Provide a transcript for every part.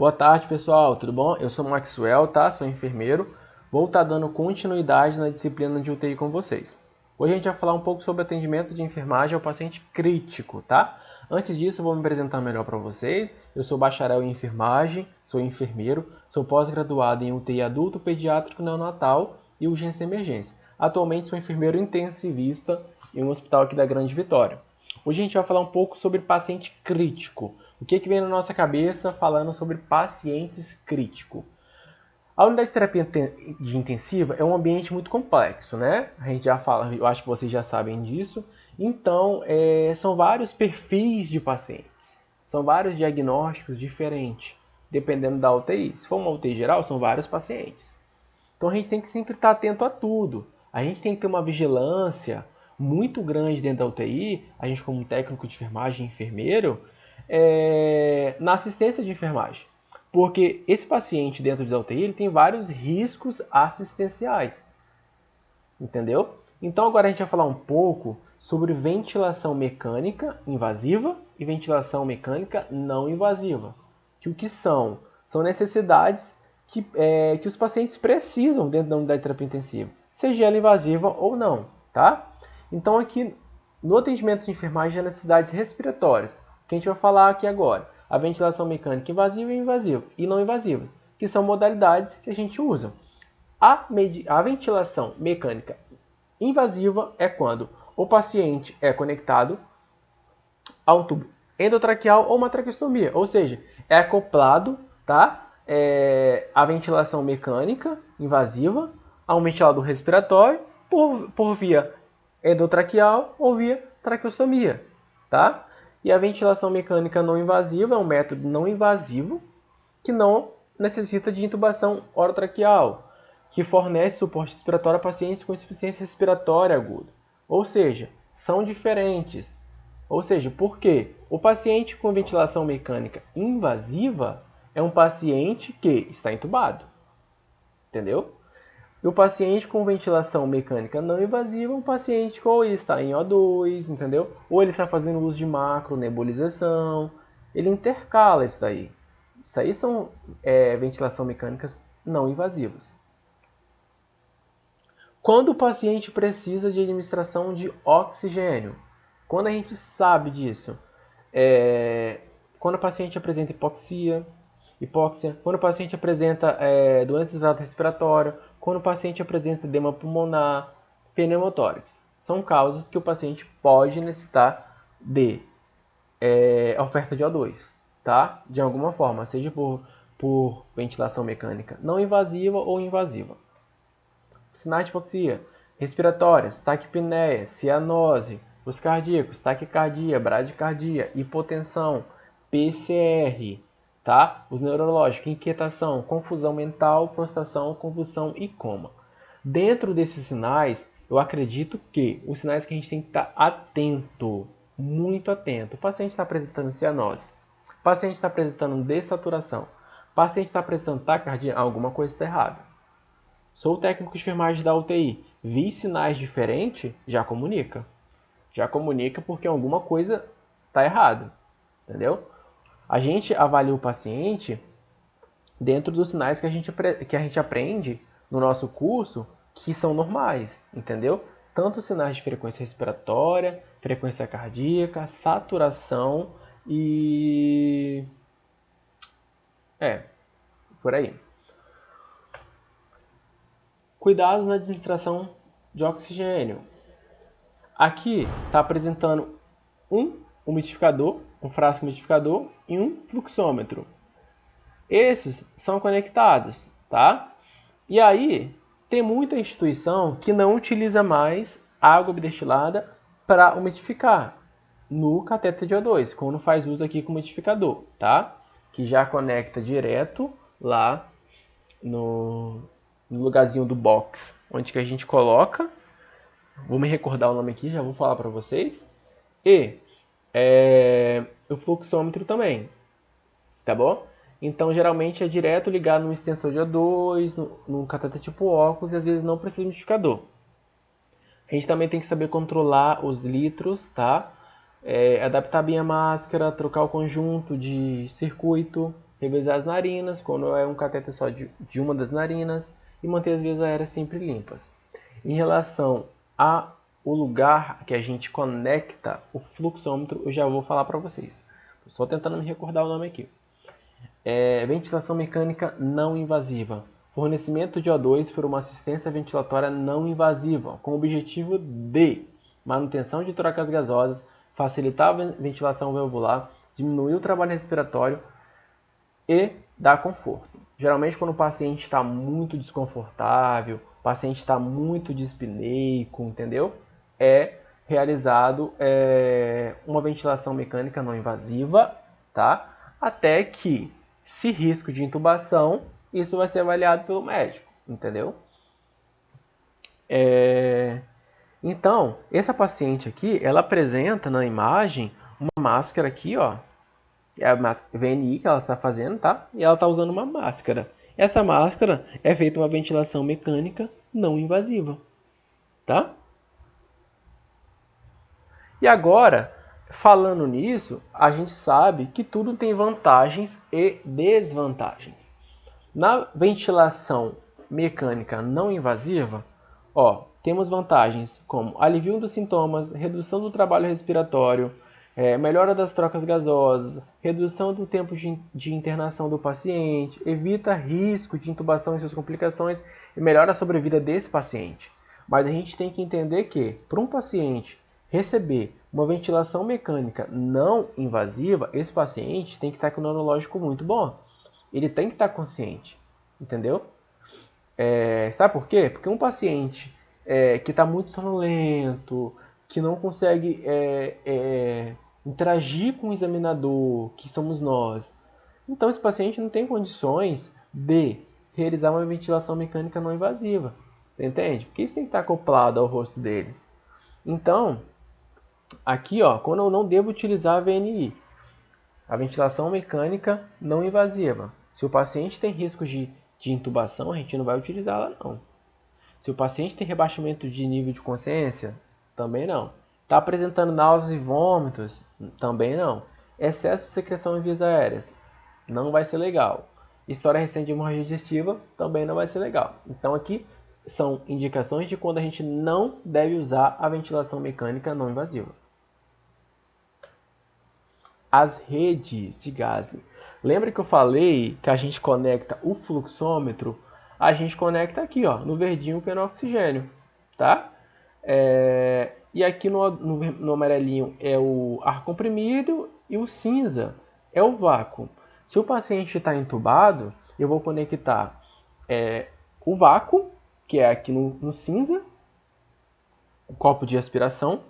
Boa tarde, pessoal, tudo bom? Eu sou o Maxwell, tá? Sou enfermeiro. Vou estar dando continuidade na disciplina de UTI com vocês. Hoje a gente vai falar um pouco sobre atendimento de enfermagem ao paciente crítico, tá? Antes disso, eu vou me apresentar melhor para vocês. Eu sou bacharel em enfermagem, sou enfermeiro, sou pós-graduado em UTI adulto, pediátrico, neonatal e urgência e emergência. Atualmente sou enfermeiro intensivista em um hospital aqui da Grande Vitória. Hoje a gente vai falar um pouco sobre paciente crítico. O que vem na nossa cabeça falando sobre pacientes críticos? A unidade de terapia de intensiva é um ambiente muito complexo, né? A gente já fala, eu acho que vocês já sabem disso. Então, são vários perfis de pacientes, são vários diagnósticos diferentes, dependendo da UTI. Se for uma UTI geral, são vários pacientes. Então, a gente tem que sempre estar atento a tudo. A gente tem que ter uma vigilância muito grande dentro da UTI, a gente como técnico de enfermagem, enfermeiro, na assistência de enfermagem. Porque esse paciente dentro da UTI ele tem vários riscos assistenciais. Entendeu? Então agora a gente vai falar um pouco sobre ventilação mecânica invasiva e ventilação mecânica não invasiva. Que o que são? São necessidades que os pacientes precisam dentro da unidade de terapia intensiva, seja ela invasiva ou não, tá? Então aqui no atendimento de enfermagem há necessidades respiratórias, que a gente vai falar aqui agora. A ventilação mecânica invasiva e invasiva e não invasiva, que são modalidades que a gente usa. A ventilação mecânica invasiva é quando o paciente é conectado a um tubo endotraqueal ou uma traqueostomia, ou seja, é acoplado, tá? A ventilação mecânica invasiva a um ventilador respiratório por via endotraqueal ou via traqueostomia, tá? E a ventilação mecânica não invasiva é um método não invasivo que não necessita de intubação orotraqueal, que fornece suporte respiratório a pacientes com insuficiência respiratória aguda. Ou seja, são diferentes. Ou seja, por quê? O paciente com ventilação mecânica invasiva é um paciente que está entubado. Entendeu? E o paciente com ventilação mecânica não invasiva é um paciente que ou está em O2, entendeu? Ou ele está fazendo uso de macronebulização. Ele intercala isso daí. Isso aí são ventilação mecânicas não invasivas. Quando o paciente precisa de administração de oxigênio? Quando a gente sabe disso? Quando o paciente apresenta hipóxia, quando o paciente apresenta doença do trato respiratório, quando o paciente apresenta edema pulmonar, pneumotórax. São causas que o paciente pode necessitar de oferta de O2, tá? De alguma forma, seja por ventilação mecânica não invasiva ou invasiva. Sinais de hipoxia respiratórias, taquipneia, cianose, os cardíacos, taquicardia, bradicardia, hipotensão, PCR, tá? Os neurológicos, inquietação, confusão mental, prostração, convulsão e coma. Dentro desses sinais, eu acredito que os sinais que a gente tem que estar atento, muito atento. O paciente está apresentando cianose, o paciente está apresentando dessaturação, o paciente está apresentando taquicardia, alguma coisa está errada. Sou técnico de enfermagem da UTI. Vi sinais diferentes, já comunica. Já comunica porque alguma coisa está errada. Entendeu? A gente avalia o paciente dentro dos sinais que a gente aprende no nosso curso que são normais. Entendeu? Tanto sinais de frequência respiratória, frequência cardíaca, saturação e... por aí. Cuidado na administração de oxigênio. Aqui está apresentando um umidificador, um frasco umidificador e um fluxômetro. Esses são conectados, tá? E aí tem muita instituição que não utiliza mais água destilada para umidificar no cateter de O2, quando faz uso aqui com o umidificador, tá? Que já conecta direto lá no lugarzinho do box, onde que a gente coloca, vou me recordar o nome aqui, já vou falar para vocês, e o fluxômetro também, tá bom? Então, geralmente é direto ligado no extensor de O2, no cateter tipo óculos, e às vezes não precisa de umidificador. A gente também tem que saber controlar os litros, tá? Adaptar bem a máscara, trocar o conjunto de circuito, revezar as narinas, quando é um catéter só de uma das narinas, e manter as vias aéreas sempre limpas. Em relação ao lugar que a gente conecta o fluxômetro, eu já vou falar para vocês. Estou tentando me recordar o nome aqui. Ventilação mecânica não invasiva. Fornecimento de O2 por uma assistência ventilatória não invasiva, com o objetivo de manutenção de trocas gasosas, facilitar a ventilação valvular, diminuir o trabalho respiratório e dar conforto. Geralmente, quando o paciente está muito desconfortável, o paciente está muito dispneico, entendeu? É realizado uma ventilação mecânica não invasiva, tá? Até que, se risco de intubação, isso vai ser avaliado pelo médico, entendeu? Então, essa paciente aqui, ela apresenta na imagem uma máscara aqui, ó. É a máscara VNI que ela está fazendo, tá? E ela está usando uma máscara. Essa máscara é feita uma ventilação mecânica não invasiva, tá? E agora, falando nisso, a gente sabe que tudo tem vantagens e desvantagens. Na ventilação mecânica não invasiva, ó, temos vantagens como alívio dos sintomas, redução do trabalho respiratório, melhora das trocas gasosas, redução do tempo de internação do paciente, evita risco de intubação e suas complicações e melhora a sobrevida desse paciente. Mas a gente tem que entender que, para um paciente receber uma ventilação mecânica não invasiva, esse paciente tem que estar com o neurológico muito bom. Ele tem que estar consciente, entendeu? Sabe por quê? Porque um paciente que está muito sonolento, que não consegue interagir com o examinador, que somos nós, então esse paciente não tem condições de realizar uma ventilação mecânica não invasiva. Você entende? Porque isso tem que estar acoplado ao rosto dele. Então, aqui, ó, quando eu não devo utilizar a VNI, a ventilação mecânica não invasiva. Se o paciente tem risco de intubação, a gente não vai utilizá-la, não. Se o paciente tem rebaixamento de nível de consciência, também não. Está apresentando náuseas e vômitos, também não. Excesso de secreção em vias aéreas, não vai ser legal. História recente de hemorragia digestiva, também não vai ser legal. Então aqui são indicações de quando a gente não deve usar a ventilação mecânica não invasiva. As redes de gás. Lembra que eu falei que a gente conecta o fluxômetro? A gente conecta aqui, ó, no verdinho, que é no oxigênio, tá? E aqui no amarelinho é o ar comprimido e o cinza é o vácuo. Se o paciente está entubado, eu vou conectar o vácuo, que é aqui no cinza, o copo de aspiração,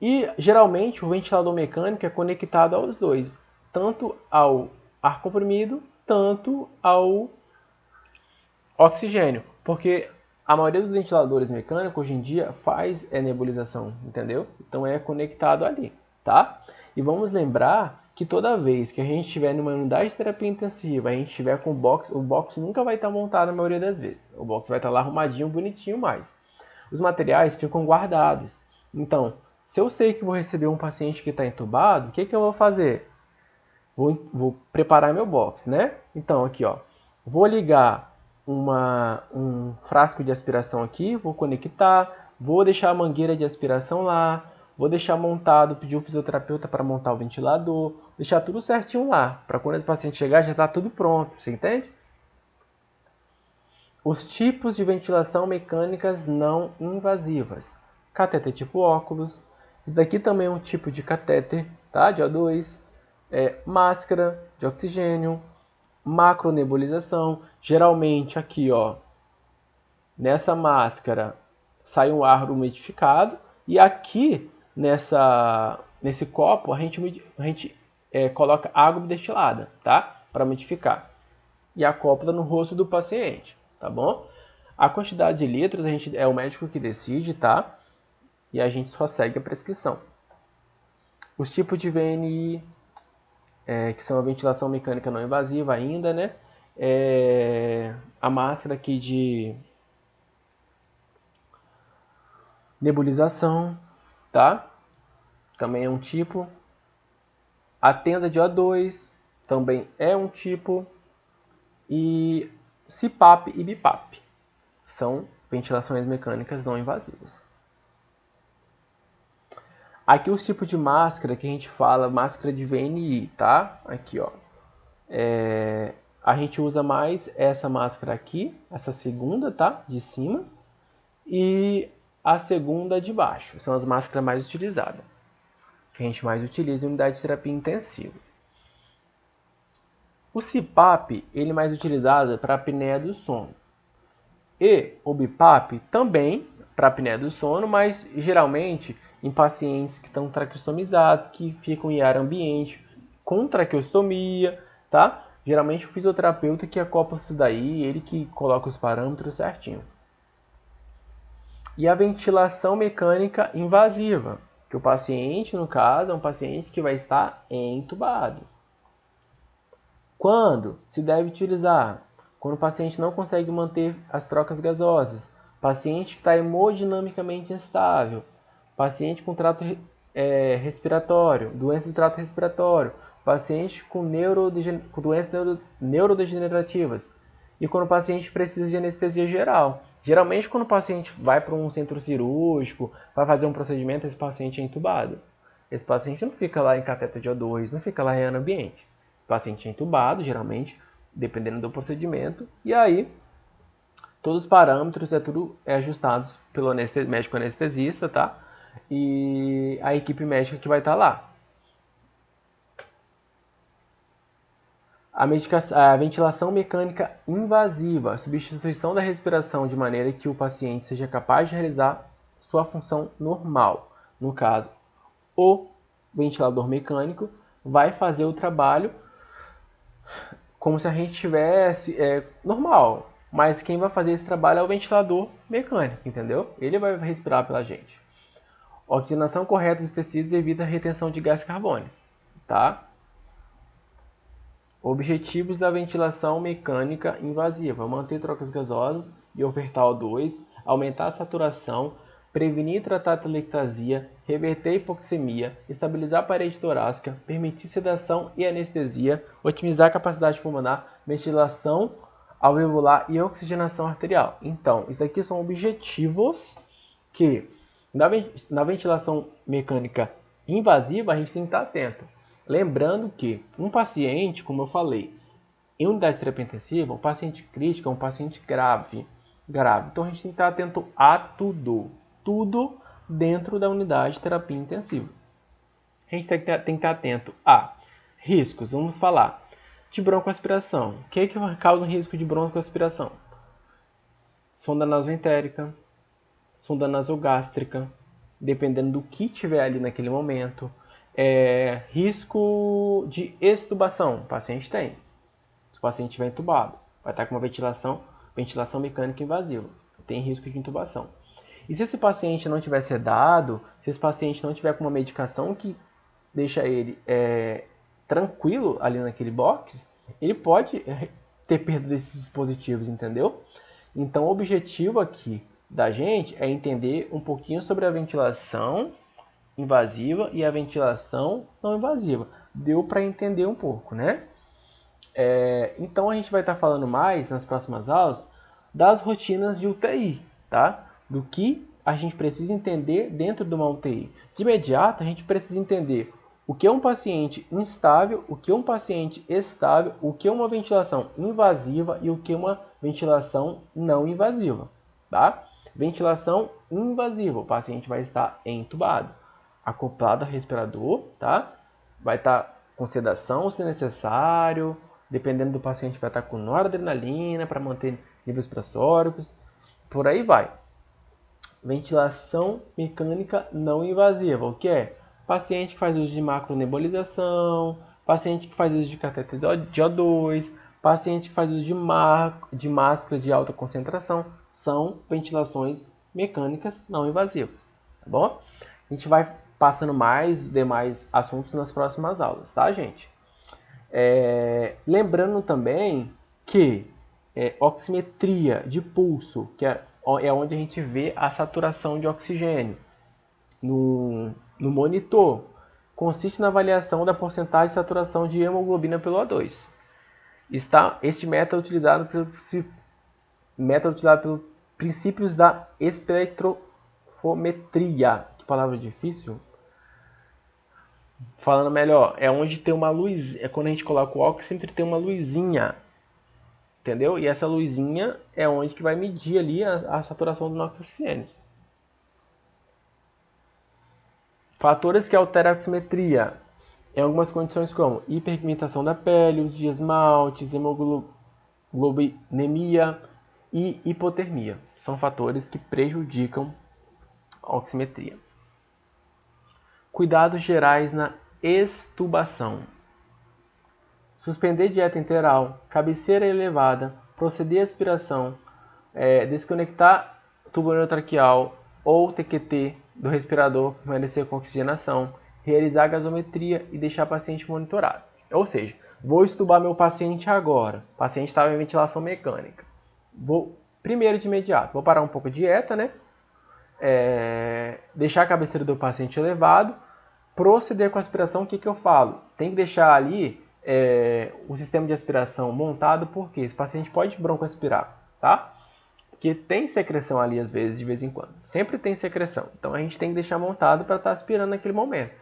e geralmente o ventilador mecânico é conectado aos dois, tanto ao ar comprimido, tanto ao oxigênio, porque a maioria dos ventiladores mecânicos hoje em dia faz nebulização, entendeu? Então é conectado ali, tá? E vamos lembrar que toda vez que a gente estiver numa unidade de terapia intensiva, a gente estiver com o box nunca vai estar montado na maioria das vezes. O box vai estar lá arrumadinho, bonitinho mais. Os materiais ficam guardados. Então, se eu sei que vou receber um paciente que está entubado, o que eu vou fazer? Vou preparar meu box, né? Então, aqui, ó, vou ligar um frasco de aspiração aqui, vou conectar, vou deixar a mangueira de aspiração lá, vou deixar montado, pedir o fisioterapeuta para montar o ventilador, deixar tudo certinho lá, para quando esse paciente chegar já está tudo pronto, você entende? Os tipos de ventilação mecânicas não invasivas. Catéter tipo óculos. Isso daqui também é um tipo de catéter, tá? De O2. Máscara de oxigênio. Macronebulização. Geralmente aqui, ó, nessa máscara sai um ar umidificado. E aqui, nesse copo, a gente coloca água destilada, tá? Para umidificar. E acopla no rosto do paciente, tá bom? A quantidade de litros é o médico que decide, tá? E a gente só segue a prescrição. Os tipos de VNI, que são a ventilação mecânica não invasiva ainda, né? A máscara aqui de nebulização, tá? Também é um tipo. A tenda de O2, também é um tipo. E CPAP e BIPAP são ventilações mecânicas não invasivas. Aqui os tipos de máscara que a gente fala, máscara de VNI, tá? Aqui, ó. A gente usa mais essa máscara aqui, essa segunda, tá? De cima. E a segunda de baixo. São as máscaras mais utilizadas. Que a gente mais utiliza em unidade de terapia intensiva. O CPAP, ele é mais utilizado para a apneia do sono. E o BIPAP também para a apneia do sono, mas geralmente em pacientes que estão traqueostomizados, que ficam em ar ambiente, com traqueostomia, tá? Geralmente o fisioterapeuta que acopla isso daí, ele que coloca os parâmetros certinho. E a ventilação mecânica invasiva, que o paciente, no caso, é um paciente que vai estar entubado. Quando se deve utilizar? Quando o paciente não consegue manter as trocas gasosas, paciente que está hemodinamicamente instável, paciente com trato respiratório, doença do trato respiratório, paciente com doenças neurodegenerativas e quando o paciente precisa de anestesia geral. Geralmente, quando o paciente vai para um centro cirúrgico, vai fazer um procedimento, esse paciente é entubado. Esse paciente não fica lá em cateter de O2, não fica lá em ar ambiente. Esse paciente é entubado, geralmente, dependendo do procedimento, e aí todos os parâmetros tudo ajustados pelo médico anestesista, tá? E a equipe médica que vai estar lá. A ventilação mecânica invasiva, a substituição da respiração de maneira que o paciente seja capaz de realizar sua função normal. No caso, o ventilador mecânico vai fazer o trabalho como se a gente tivesse normal, mas quem vai fazer esse trabalho é o ventilador mecânico, entendeu? Ele vai respirar pela gente. Oxigenação correta dos tecidos evita a retenção de gás carbônico, tá? Objetivos da ventilação mecânica invasiva: manter trocas gasosas e ofertar O2, aumentar a saturação, prevenir e tratar a telectasia, reverter a hipoxemia, estabilizar a parede torácica, permitir sedação e anestesia, otimizar a capacidade pulmonar, ventilação alveolar e oxigenação arterial. Então, isso aqui são objetivos que na ventilação mecânica invasiva a gente tem que estar atento. Lembrando que um paciente, como eu falei, em unidade de terapia intensiva, um paciente crítico é um paciente grave. Então a gente tem que estar atento a tudo dentro da unidade de terapia intensiva. A gente tem que estar atento a riscos. Vamos falar de broncoaspiração. O que causa um risco de broncoaspiração? Sonda nasoentérica, sonda nasogástrica, dependendo do que tiver ali naquele momento. Risco de extubação, o paciente tem. Se o paciente estiver entubado, vai estar com uma ventilação mecânica invasiva. Tem risco de intubação. E se esse paciente não tiver sedado, se esse paciente não tiver com uma medicação que deixa ele tranquilo ali naquele box, ele pode ter perda desses dispositivos, entendeu? Então o objetivo aqui da gente é entender um pouquinho sobre a ventilação invasiva e a ventilação não invasiva. Deu para entender um pouco, né? Então a gente vai estar falando mais nas próximas aulas das rotinas de UTI, tá? Do que a gente precisa entender dentro de uma UTI. De imediato a gente precisa entender o que é um paciente instável, o que é um paciente estável, o que é uma ventilação invasiva e o que é uma ventilação não invasiva, tá? Ventilação invasiva, o paciente vai estar entubado, acoplado a respirador, tá? Vai estar com sedação se necessário, dependendo do paciente vai estar com noradrenalina para manter níveis pressóricos, por aí vai. Ventilação mecânica não invasiva, o que é? Paciente que faz uso de macronebulização, paciente que faz uso de cateter de O2, paciente que faz uso de máscara de alta concentração, são ventilações mecânicas não invasivas, tá bom? A gente vai passando mais demais assuntos nas próximas aulas, tá, gente? Lembrando também que oximetria de pulso, que é onde a gente vê a saturação de oxigênio no monitor. consiste na avaliação da porcentagem de saturação de hemoglobina pelo O2. Este método é utilizado pelos princípios da espectrofometria. Que palavra difícil? Falando melhor, é onde tem uma luz, é quando a gente coloca o oxímetro tem uma luzinha, entendeu? E essa luzinha é onde que vai medir ali a saturação do oxigênio. Fatores que alteram a oximetria em algumas condições como hiperpigmentação da pele, uso de esmaltes, hemoglobinemia e hipotermia. São fatores que prejudicam a oximetria. Cuidados gerais na extubação. Suspender dieta enteral, cabeceira elevada, proceder à aspiração, desconectar tubo neurotraqueal ou TQT do respirador, permanecer com oxigenação, realizar a gasometria e deixar o paciente monitorado. Ou seja, vou extubar meu paciente agora. O paciente estava em ventilação mecânica. Primeiro de imediato, vou parar um pouco a dieta, né? Deixar a cabeceira do paciente elevado, proceder com a aspiração. O que eu falo? Tem que deixar ali o sistema de aspiração montado, porque esse paciente pode broncoaspirar, tá? Porque tem secreção ali às vezes, de vez em quando. Sempre tem secreção. Então a gente tem que deixar montado para estar aspirando naquele momento,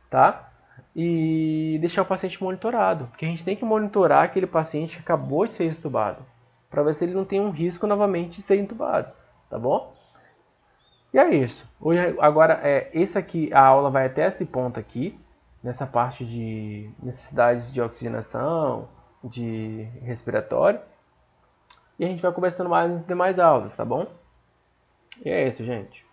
tá? E deixar o paciente monitorado, porque a gente tem que monitorar aquele paciente que acabou de ser entubado, para ver se ele não tem um risco novamente de ser entubado, tá bom? E é isso. Agora, esse aqui, a aula vai até esse ponto aqui, nessa parte de necessidades de oxigenação, de respiratório. E a gente vai conversando mais nas demais aulas, tá bom? E é isso, gente.